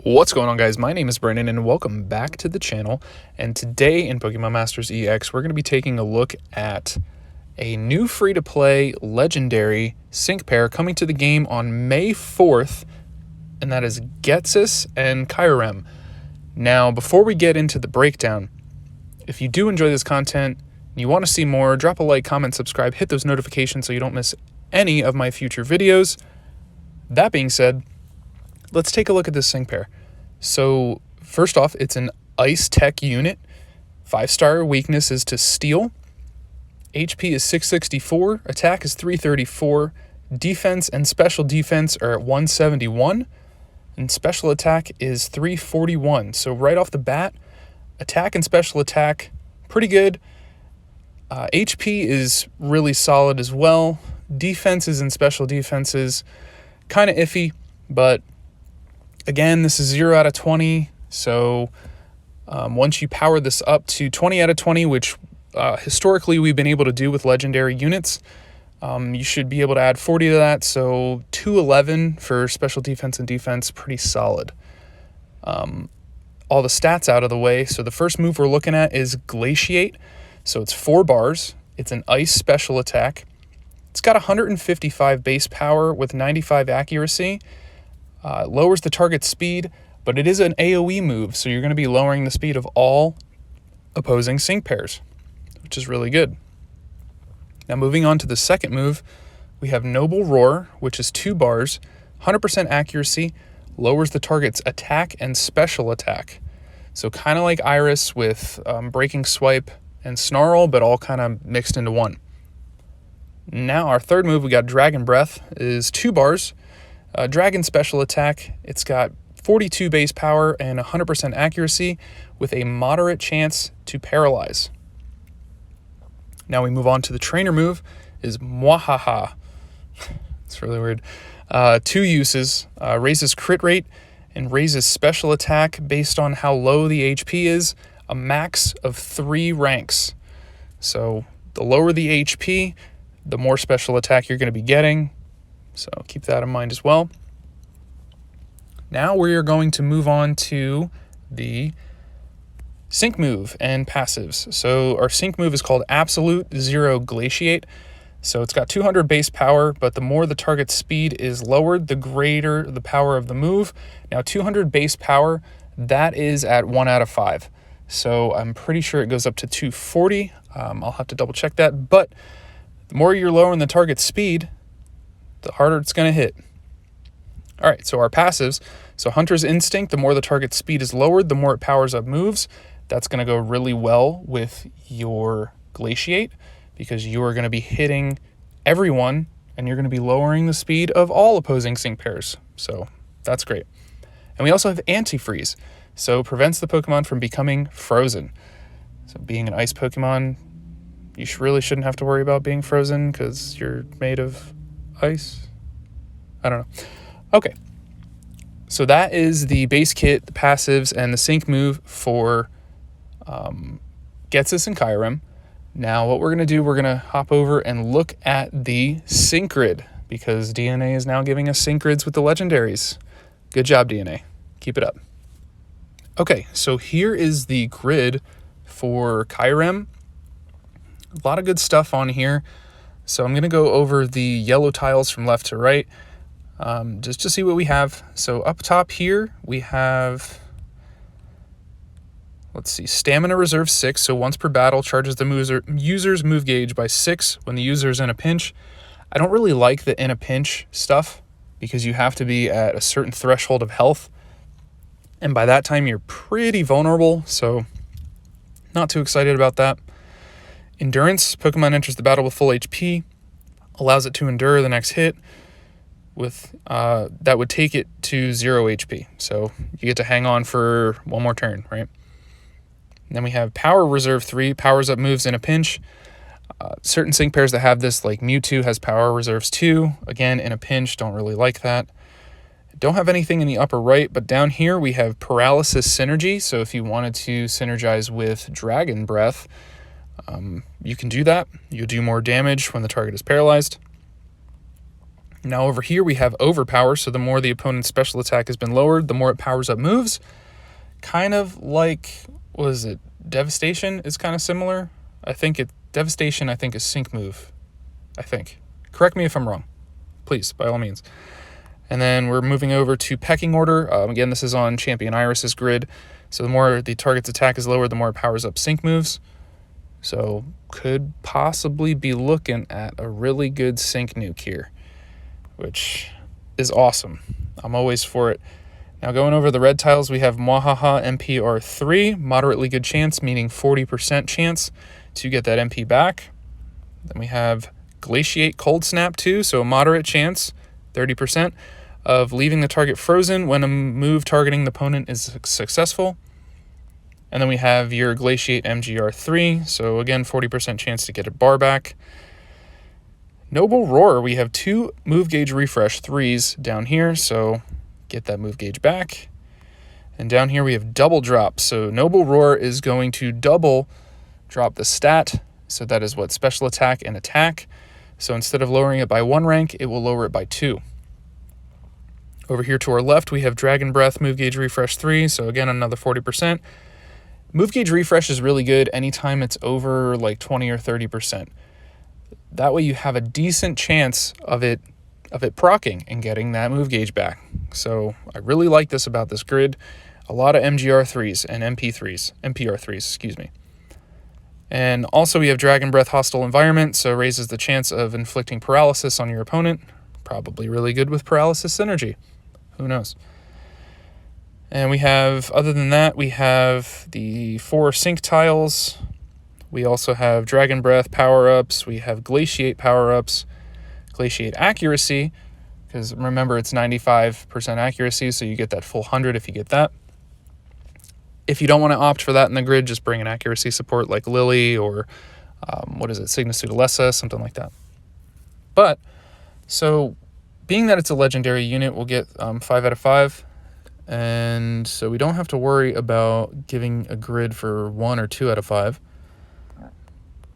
What's going on, guys? My name is Brendan and welcome back to the channel. And today in Pokemon Masters EX, we're going to be taking a look at a new free-to-play legendary sync pair coming to the game on May 4th, and that is GHETSIS and Kyurem. Now, before we get into the breakdown, if you do enjoy this content and you want to see more, drop a like, comment, subscribe, hit those notifications so you don't miss any of my future videos. That being said, let's take a look at this sync pair. So first off, it's an Ice Tech unit. 5-star weakness is to Steel. HP is 664. Attack is 334. Defense and special defense are at 171. And special attack is 341. So right off the bat, attack and special attack, pretty good. HP is really solid as well. Defenses and special defenses, kind of iffy, but again, this is 0 out of 20, so once you power this up to 20 out of 20, which historically we've been able to do with legendary units, you should be able to add 40 to that, so 211 for special defense and defense, pretty solid. All the stats out of the way, so the first move we're looking at is Glaciate, so it's 4 bars, it's an ice special attack, it's got 155 base power with 95 accuracy. It lowers the target's speed, but it is an AoE move, so you're going to be lowering the speed of all opposing sync pairs, which is really good. Now moving on to the second move, we have Noble Roar, which is 2 bars, 100% accuracy, lowers the target's attack and special attack. So kind of like Iris with Breaking Swipe and Snarl, but all kind of mixed into one. Now our third move, we got Dragon Breath, is 2 bars, Dragon special attack. It's got 42 base power and 100% accuracy with a moderate chance to paralyze. Now we move on to the trainer move, is Mwahaha. It's really weird. 2 uses, raises crit rate and raises special attack based on how low the HP is, a max of 3 ranks. So the lower the HP, the more special attack you're going to be getting. So keep that in mind as well. Now we are going to move on to the sync move and passives. So our sync move is called Absolute Zero Glaciate. So it's got 200 base power, but the more the target's speed is lowered, the greater the power of the move. Now 200 base power, that is at 1 out of 5. So I'm pretty sure it goes up to 240. I'll have to double check that, but the more you're lowering the target's speed, the harder it's going to hit. All right, so our passives. So Hunter's Instinct, the more the target's speed is lowered, the more it powers up moves. That's going to go really well with your Glaciate because you are going to be hitting everyone and you're going to be lowering the speed of all opposing sync pairs. So that's great. And we also have Antifreeze. So prevents the Pokemon from becoming frozen. So being an ice Pokemon, you really shouldn't have to worry about being frozen because you're made of ice. I don't know. Okay. So that is the base kit, the passives, and the sync move for GHETSIS and Kyurem. Now what we're going to do, we're going to hop over and look at the sync grid because DNA is now giving us sync grids with the legendaries. Good job, DNA. Keep it up. Okay, so here is the grid for Kyurem. A lot of good stuff on here. So I'm going to go over the yellow tiles from left to right just to see what we have. So up top here, we have, let's see, Stamina Reserve 6. So once per battle, charges the user's move gauge by 6 when the user is in a pinch. I don't really like the in a pinch stuff because you have to be at a certain threshold of health. And by that time, you're pretty vulnerable. So not too excited about that. Endurance, Pokemon enters the battle with full HP, allows it to endure the next hit with that would take it to 0 HP. So you get to hang on for one more turn, right? And then we have Power Reserve 3, powers up moves in a pinch. Certain sync pairs that have this, like Mewtwo has Power Reserves 2, again in a pinch, don't really like that. Don't have anything in the upper right, but down here we have Paralysis Synergy. So if you wanted to synergize with Dragon Breath, you can do that. You'll do more damage when the target is paralyzed. Now over here we have overpower, so the more the opponent's special attack has been lowered, the more it powers up moves. Kind of like, what is it? Devastation is kind of similar. Devastation I think is sync move. I think. Correct me if I'm wrong. Please, by all means. And then we're moving over to pecking order. Again, this is on Champion Iris's grid. So the more the target's attack is lower, the more it powers up sync moves. So could possibly be looking at a really good sync nuke here, which is awesome. I'm always for it. Now going over the red tiles, we have Mwahaha MPR3, moderately good chance, meaning 40% chance to get that MP back. Then we have Glaciate Cold Snap 2, so a moderate chance, 30%, of leaving the target frozen when a move targeting the opponent is successful. And then we have your Glaciate MGR3, so again, 40% chance to get a bar back. Noble Roar, we have 2 move gauge refresh 3s down here, so get that move gauge back. And down here we have double drop, so Noble Roar is going to double drop the stat, so that is what, special attack and attack. So instead of lowering it by 1 rank, it will lower it by 2. Over here to our left, we have Dragon Breath, Move Gauge Refresh 3, so again, another 40%. Move Gauge Refresh is really good anytime it's over like 20 or 30%. That way you have a decent chance of it proccing and getting that move gauge back. So I really like this about this grid. A lot of MGR3s and MPR3s, excuse me. And also we have Dragon Breath Hostile Environment, so raises the chance of inflicting paralysis on your opponent. Probably really good with paralysis synergy. Who knows? And we have, other than that, we have the 4 sync tiles. We also have Dragon Breath power-ups. We have Glaciate power-ups. Glaciate accuracy, because remember it's 95% accuracy, so you get that full 100 if you get that. If you don't want to opt for that in the grid, just bring an accuracy support like Lily or, Cygnus Pseudolessa, something like that. But, so, being that it's a legendary unit, we'll get 5 out of 5. And so we don't have to worry about giving a grid for 1 or 2 out of 5.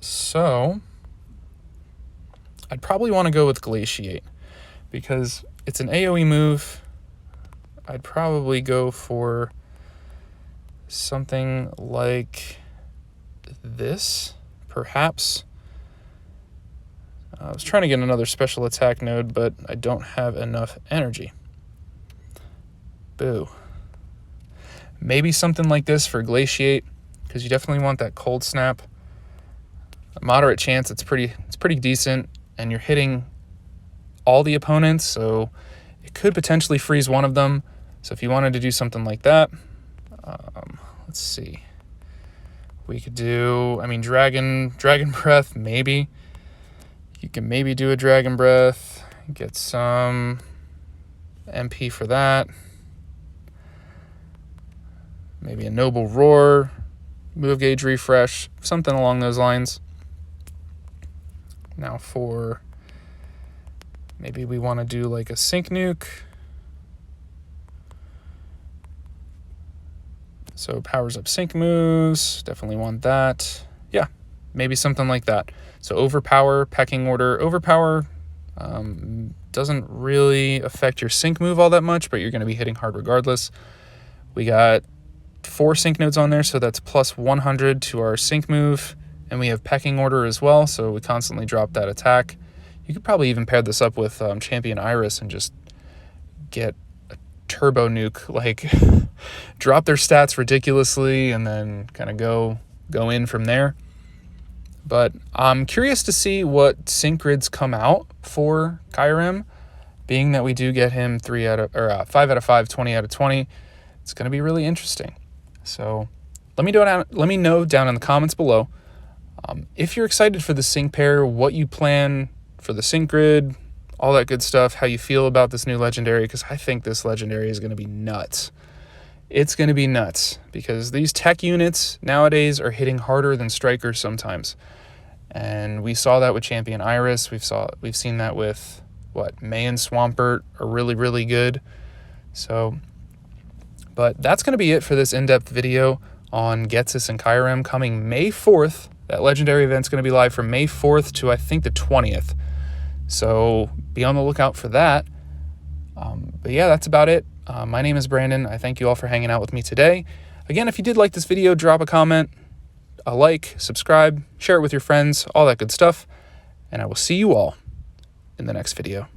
So I'd probably want to go with Glaciate because it's an AoE move. I'd probably go for something like this, perhaps. I was trying to get another special attack node, but I don't have enough energy. Boo. Maybe something like this for Glaciate, because you definitely want that cold snap. A moderate chance, it's pretty decent, and you're hitting all the opponents, so it could potentially freeze one of them. So if you wanted to do something like that, let's see. We could do, Dragon Breath, maybe. You can maybe do a Dragon Breath, get some MP for that. Maybe a Noble Roar, move gauge refresh, something along those lines. Now for, maybe we want to do like a sync nuke. So powers up sync moves, definitely want that. Yeah, maybe something like that. So overpower, pecking order. Overpower doesn't really affect your sync move all that much, but you're going to be hitting hard regardless. We got 4 sync nodes on there, so that's plus 100 to our sync move. And we have pecking order as well, so we constantly drop that attack. You could probably even pair this up with Champion Iris and just get a turbo nuke, like drop their stats ridiculously and then kind of go in from there. But I'm curious to see what sync grids come out for Kyurem, being that we do get him 5 out of 5, 20 out of 20. It's going to be really interesting. So let me know down in the comments below if you're excited for the sync pair, what you plan for the sync grid, all that good stuff, how you feel about this new legendary, because I think this legendary is going to be nuts. It's going to be nuts because these tech units nowadays are hitting harder than strikers sometimes. And we saw that with Champion Iris. We've seen that with May and Swampert are really, really good. So, but that's going to be it for this in-depth video on GHETSIS and Kyurem coming May 4th. That legendary event's going to be live from May 4th to I think the 20th. So be on the lookout for that. But yeah, that's about it. My name is Brandon. I thank you all for hanging out with me today. Again, if you did like this video, drop a comment, a like, subscribe, share it with your friends, all that good stuff. And I will see you all in the next video.